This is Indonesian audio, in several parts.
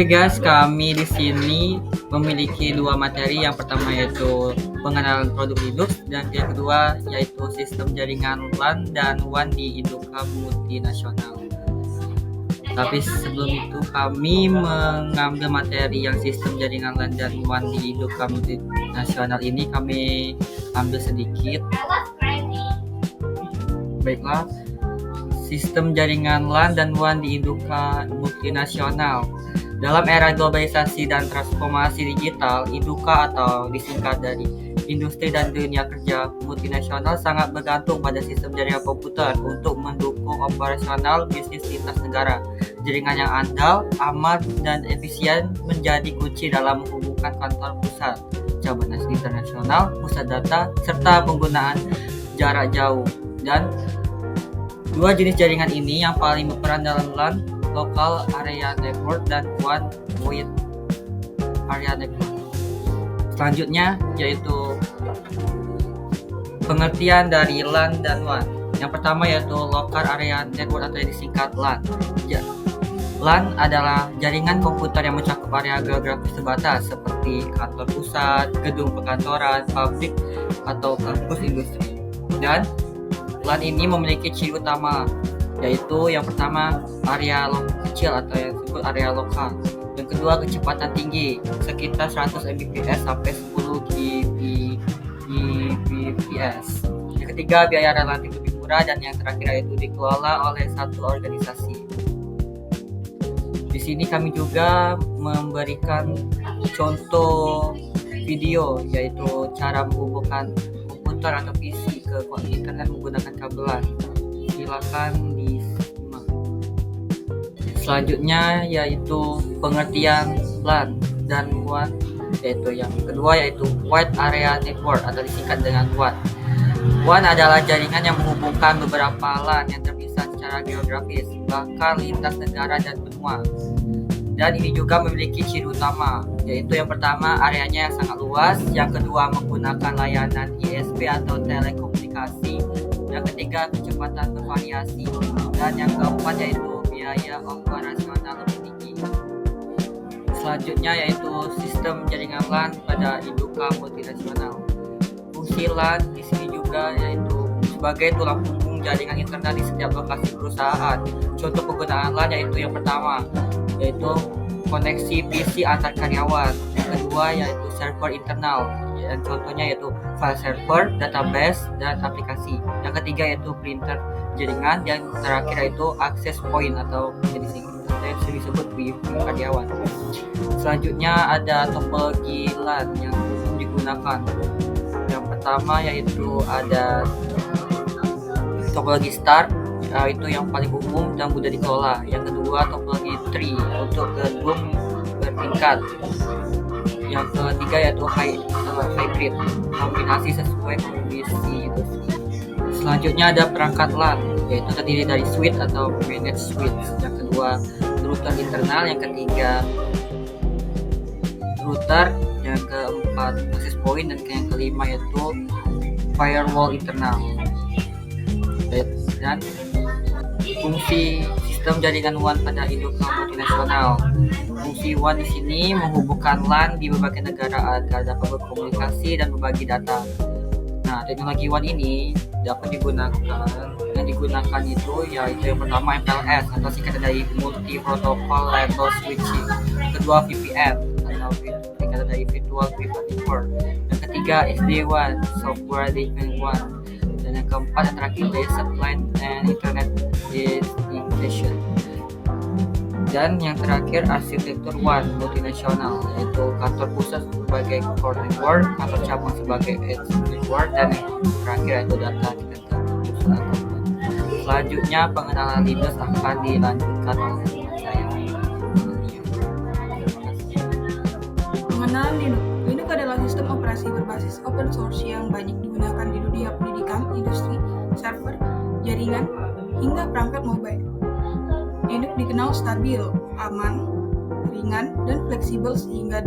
Oke guys, kami di sini memiliki dua materi. Yang pertama yaitu pengenalan produk Linux dan yang kedua yaitu sistem jaringan LAN dan WAN di Induka multinasional. Tapi sebelum itu kami mengambil materi yang sistem jaringan LAN dan WAN di Induka multinasional ini kami ambil sedikit. Baiklah, sistem jaringan LAN dan WAN di Induka multinasional. Dalam era globalisasi dan transformasi digital, Induka atau disingkat dari Industri dan Dunia Kerja Multinasional sangat bergantung pada sistem jaringan komputer untuk mendukung operasional bisnis lintas negara. Jaringan yang andal, aman, dan efisien menjadi kunci dalam menghubungkan kantor pusat, cabang internasional, pusat data, serta penggunaan jarak jauh. Dan dua jenis jaringan ini yang paling berperan dalam LAN, Local Area Network, dan WAN, Wide Area Network. Selanjutnya yaitu pengertian dari LAN dan WAN. Yang pertama yaitu Local Area Network atau disingkat LAN. LAN adalah jaringan komputer yang mencakup area geografis terbatas seperti kantor pusat, gedung perkantoran, pabrik, atau kampus industri. Dan LAN ini memiliki ciri utama, yaitu yang pertama area kecil atau yang disebut area lokal. Yang kedua kecepatan tinggi sekitar 100 Mbps sampai 10 Gbps. Yang ketiga biaya relatif lebih murah, dan yang terakhir yaitu dikelola oleh satu organisasi. Di sini kami juga memberikan contoh video, yaitu cara menghubungkan komputer atau PC ke internet menggunakan kabelan. Silakan disimak. Selanjutnya yaitu pengertian LAN dan WAN, yaitu yang kedua yaitu Wide Area Network atau disingkat dengan WAN. WAN adalah jaringan yang menghubungkan beberapa LAN yang terpisah secara geografis, bahkan lintas negara dan benua. Dan ini juga memiliki ciri utama, yaitu yang pertama areanya yang sangat luas, yang kedua menggunakan layanan ISP atau telekomunikasi, yang ketiga kecepatan bervariasi, dan yang keempat yaitu biaya operasional lebih tinggi. Selanjutnya yaitu sistem jaringan LAN pada Induka multinasional. Fungsi LAN di sini juga yaitu sebagai tulang punggung jaringan internet di setiap lokasi perusahaan. Contoh penggunaan LAN yaitu yang pertama yaitu koneksi PC antar karyawan, yang kedua yaitu server internal, dan contohnya yaitu file server, database, dan aplikasi. Yang ketiga yaitu printer jaringan, yang terakhir yaitu access point atau yang disebut wifi karyawan. Selanjutnya ada topologi LAN yang umum digunakan. Yang pertama yaitu ada topologi star, itu yang paling umum dan mudah dikelola. Yang kedua topologi tree untuk gedung bertingkat. Yang ketiga yaitu hybrid, kombinasi sesuai kondisi industri. Selanjutnya ada perangkat LAN, yaitu terdiri dari switch atau managed switch. Yang kedua router internal, yang ketiga router, yang keempat access point, dan yang kelima yaitu firewall internal. Dan fungsi sistem jaringan WAN pada Induka multinasional. Fungsi WAN di sini menghubungkan LAN di berbagai negara agar dapat berkomunikasi dan berbagi data. Nah, teknologi WAN ini dapat digunakan, yang digunakan itu yaitu yang pertama MPLS atau singkatan dari Multi Protocol Level Switching. Yang kedua VPN atau singkatan dari Virtual Private Network. Yang ketiga SD-WAN, Software Defined WAN. Dan yang keempat yang terakhir Basic LAN and Internet Integration. Dan yang terakhir arsitektur WAN multinasional, yaitu kantor pusat sebagai core network, kantor cabang sebagai edge network, dan yang terakhir yaitu data center pusat. Selanjutnya pengenalan Linux akan dilanjutkan oleh saya. Pengenalan Linux. Linux adalah sistem operasi berbasis open source yang banyak digunakan di dunia pendidikan, industri, server, jaringan, hingga perangkat mobile. Linux dikenal stabil, aman, ringan, dan fleksibel sehingga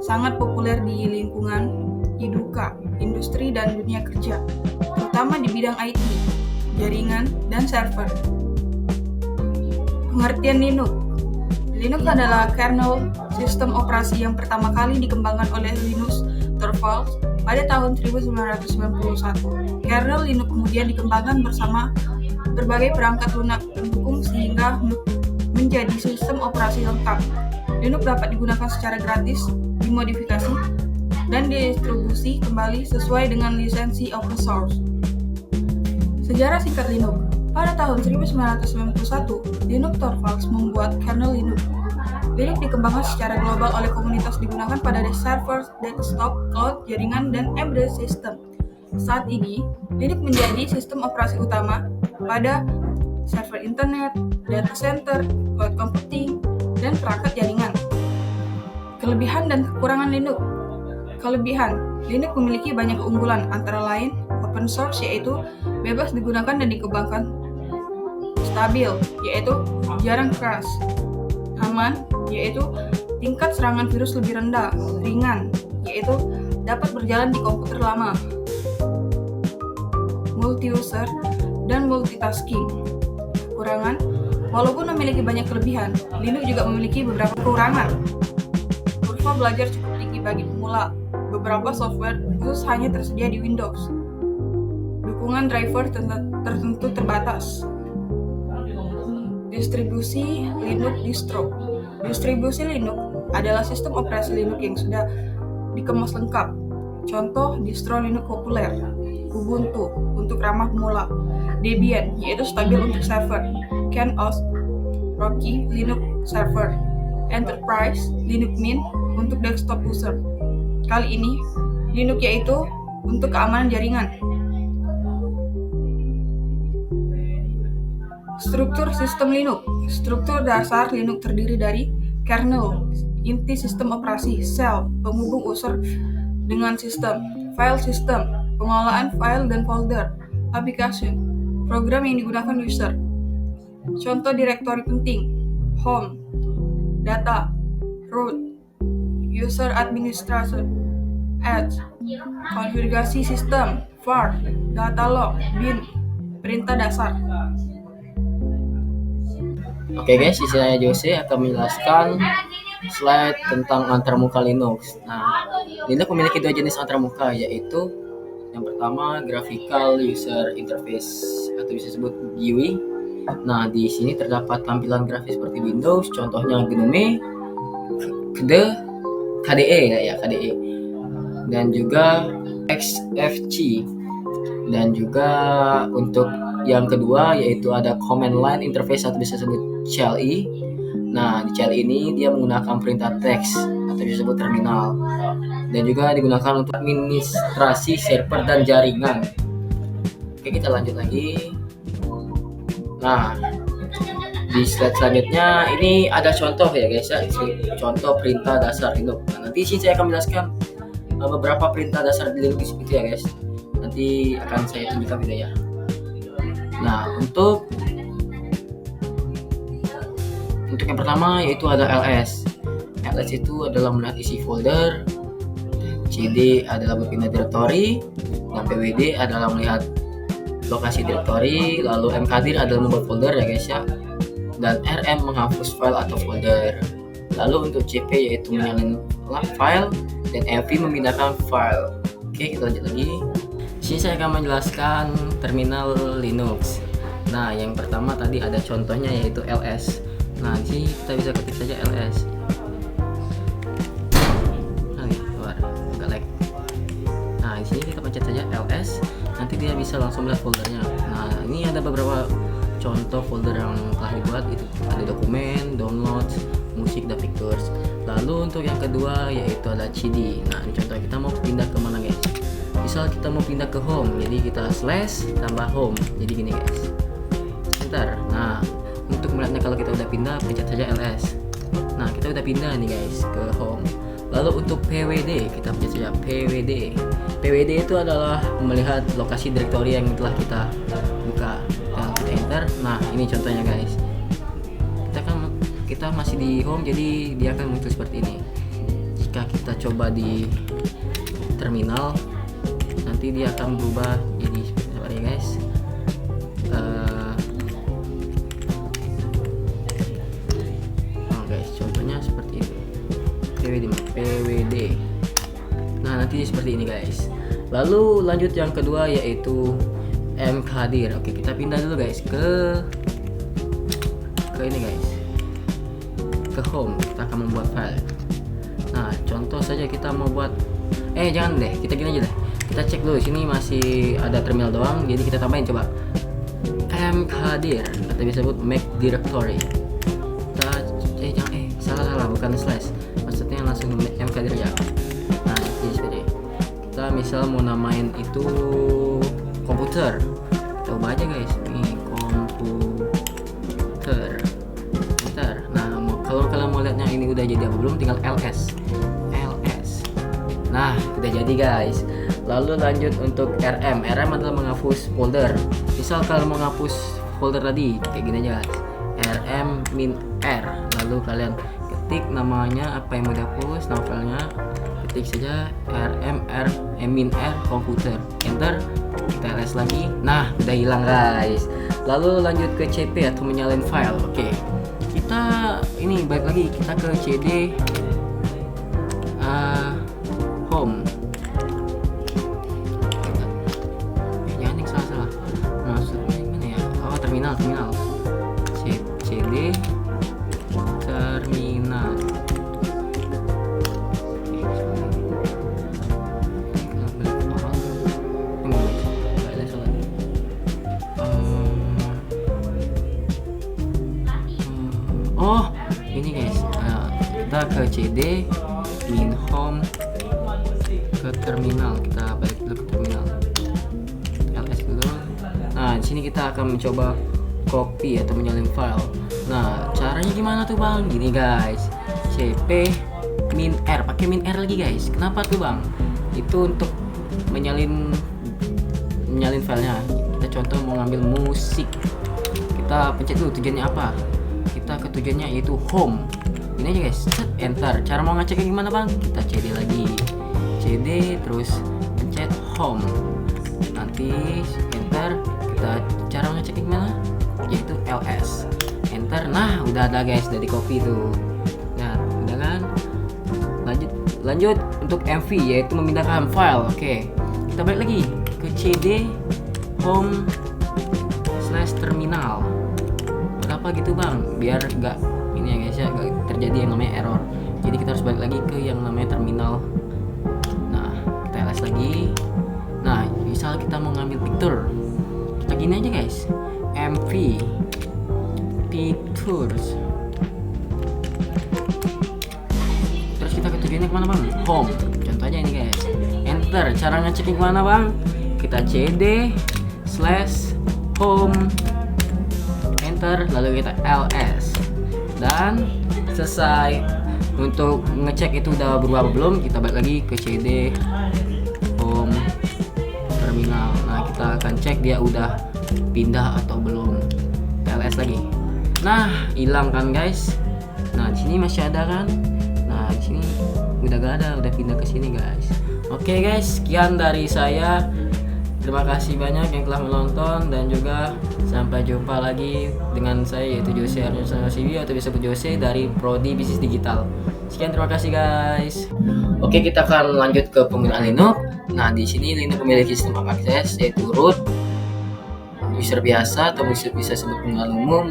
sangat populer di lingkungan Induka, industri dan dunia kerja, terutama di bidang IT, jaringan, dan server. Pengertian Linux. Linux adalah kernel sistem operasi yang pertama kali dikembangkan oleh Linus Torvalds pada tahun 1991. Kernel Linux kemudian dikembangkan bersama berbagai perangkat lunak pendukung sehingga menjadi sistem operasi lengkap. Linux dapat digunakan secara gratis, dimodifikasi, dan didistribusi kembali sesuai dengan lisensi open source. Sejarah singkat Linux. Pada tahun 1991, Linus Torvalds membuat kernel Linux. Linux dikembangkan secara global oleh komunitas digunakan pada server, desktop, cloud, jaringan, dan embedded system. Saat ini, Linux menjadi sistem operasi utama pada server internet, data center, cloud computing, dan perangkat jaringan. Kelebihan dan kekurangan Linux. Kelebihan, Linux memiliki banyak keunggulan, antara lain open source yaitu bebas digunakan dan dikembangkan, stabil yaitu jarang crash, aman yaitu tingkat serangan virus lebih rendah, ringan yaitu dapat berjalan di komputer lama, multi-user dan multitasking. Kekurangan, walaupun memiliki banyak kelebihan, Linux juga memiliki beberapa kekurangan. Kurva belajar cukup tinggi bagi pemula. Beberapa software khusus hanya tersedia di Windows. Dukungan driver tertentu terbatas. Distribusi Linux distro. Distribusi Linux adalah sistem operasi Linux yang sudah dikemas lengkap. Contoh distro Linux populer: Ubuntu untuk ramah pemula, Debian yaitu stabil untuk server, CentOS, Rocky Linux server, Enterprise Linux Mint untuk desktop user. Kali ini Linux yaitu untuk keamanan jaringan. Struktur sistem Linux. Struktur dasar Linux terdiri dari kernel, inti sistem operasi, shell, penghubung user dengan sistem, file system, pengelolaan file dan folder, application, program yang digunakan user. Contoh direktori penting: home, data, root, user administration, edge, konfigurasi sistem, var, data log, bin, perintah dasar. Oke guys, saya Jose akan menjelaskan slide tentang antarmuka Linux. Nah, Linux memiliki dua jenis antarmuka, yaitu yang pertama graphical user interface atau bisa disebut GUI. Nah, di sini terdapat tampilan grafis seperti Windows, contohnya GNOME, KDE ya, KDE, dan juga XFCE. Dan juga untuk yang kedua yaitu ada command line interface atau bisa disebut CLI. Nah, di CLI ini dia menggunakan perintah teks atau bisa disebut terminal, dan juga digunakan untuk administrasi server dan jaringan. Oke, kita lanjut lagi. Nah, di slide selanjutnya ini ada contoh ya guys ya, contoh perintah dasar Linux. Nah, nanti sih saya akan menjelaskan beberapa perintah dasar di Linux itu ya guys. Nanti akan saya tunjukkan videonya. Nah, untuk yang pertama yaitu ada ls. ls itu adalah melihat isi folder, cd adalah berpindah direktori, dan pwd adalah melihat lokasi direktori, lalu mkdir adalah membuat folder ya guys ya, dan rm menghapus file atau folder. Lalu untuk cp yaitu menyalin file, dan mv memindahkan file. Oke, kita lanjut lagi. Sini saya akan menjelaskan terminal Linux. Nah, yang pertama tadi ada contohnya yaitu ls. Nah, di sini kita bisa ketik saja ls. Nah, nih, keluar, agak lag. Nah, di sini kita pencet saja ls, nanti dia bisa langsung melihat foldernya. Nah, ini ada beberapa contoh folder yang telah dibuat, itu ada dokumen, download, musik, dan pictures. Lalu untuk yang kedua yaitu ada cd. Nah, ini contoh kita mau pindah ke mana guys? Misal kita mau pindah ke home, jadi kita slash tambah home, jadi gini guys. Bentar. Nah, untuk melihatnya kalau kita udah pindah, pencet saja ls. Nah, kita udah pindah nih guys ke home. Lalu untuk pwd, kita pencet saja pwd. Pwd itu adalah melihat lokasi direktori yang telah kita buka. Dan kita enter. Nah, ini contohnya guys. Kita masih di home, jadi dia akan muncul seperti ini. Jika kita coba di terminal, nanti dia akan berubah jadi seperti ini guys. seperti ini guys. Lalu lanjut yang kedua yaitu mkdir. Oke, kita pindah dulu guys ke ini guys, ke home. Kita akan membuat file. Nah, contoh saja kita mau buat jangan deh, kita gini aja deh. Kita cek dulu, sini masih ada terminal doang, jadi kita tambahin coba mkdir, atau bisa sebut make directory. Kita salah bukan slash, maksudnya langsung mkdir ya. Nah, jadi seperti kita misal mau namain itu komputer, kita ubah aja guys, ini komputer. Nah, kalau kalian mau lihatnya ini udah jadi apa belum, tinggal ls. Nah, udah jadi guys. Lalu lanjut untuk rm adalah menghapus folder. Misal kalian mau menghapus folder tadi, kayak gini aja guys, rm -r, lalu kalian ketik namanya apa yang mau dihapus, nama filenya, ketik saja rm-r komputer, enter, kita ls lagi. Nah, udah hilang guys. Lalu lanjut ke cp atau menyalin file. Oke, kita ini balik lagi, kita ke cd home. Jangan yang salah, maksudnya gimana ya? Oh, terminal cd terminal. Oh, ini guys, kita ke cd min home ke terminal. Kita balik dulu ke terminal, ls dulu. Nah, di sini kita akan mencoba copy atau menyalin file. Nah, caranya gimana tuh bang? Gini guys, cp min r, pakai min r lagi guys. Kenapa tuh bang? Itu untuk menyalin filenya. Kita contoh mau ngambil musik, kita pencet dulu tujuannya apa. Kita ke tujuannya yaitu home. Ini aja guys, set, enter. Cara mau ngeceknya gimana bang? Kita cd lagi, cd terus pencet home, nanti enter. Kita cara ngeceknya gimana? Yaitu ls, enter. Nah, udah ada guys, udah di copy tuh. Nah, udah kan? Lanjut untuk mv yaitu memindahkan file. Oke, kita balik lagi ke cd home / terminal. Berapa gitu bang? Biar enggak ini ya guys ya, enggak terjadi yang namanya error. Jadi kita harus balik lagi ke yang namanya terminal. Nah, kita ls lagi. Nah, misal kita mau ngambil picture, kita gini aja guys, mv pictures. Terus kita ke tujuannya kemana bang? Home. Contoh aja ini guys, enter. Cara ngecekin kemana bang? Kita cd / home, enter, lalu kita ls, dan selesai. Untuk ngecek itu udah berubah apa belum, kita balik lagi ke cd home terminal. Nah, kita akan cek dia udah pindah atau belum. ls lagi. Nah, hilang kan guys. Nah, di sini masih ada kan? Nah, di sini udah gak ada, udah pindah ke sini guys. Oke guys, sekian dari saya. Terima kasih banyak yang telah menonton, dan juga sampai jumpa lagi dengan saya yaitu Jose Arnuldsson Sibi atau disebut Jose dari Prodi Bisnis Digital. Sekian, terima kasih guys. Oke, kita akan lanjut ke penggunaan Linux. Nah, di sini Linux memiliki sistem akses yaitu root, user biasa atau bisa disebut penggunaan umum.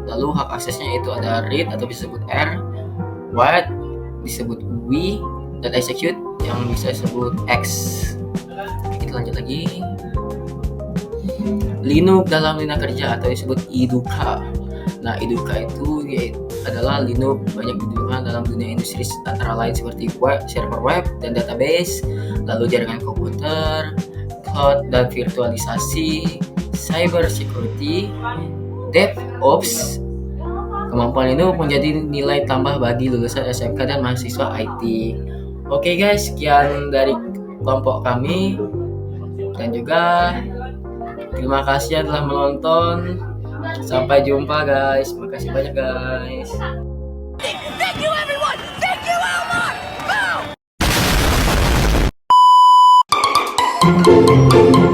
Lalu hak aksesnya itu ada read atau bisa disebut R, write disebut W, dan execute yang bisa disebut X. Kita lanjut lagi. Linux dalam Linux kerja atau disebut IDUKA. Nah, IDUKA itu adalah Linux banyak digunakan dalam dunia industri antara lain seperti web, server web dan database, lalu jaringan komputer, cloud dan virtualisasi, cyber security, DevOps. Kemampuan Linux menjadi nilai tambah bagi lulusan SMK dan mahasiswa IT. Oke guys, sekian dari kelompok kami, dan juga terima kasih yang telah menonton. Sampai jumpa guys. Makasih banyak guys. Thank you everyone! Thank you Elmar! Boom!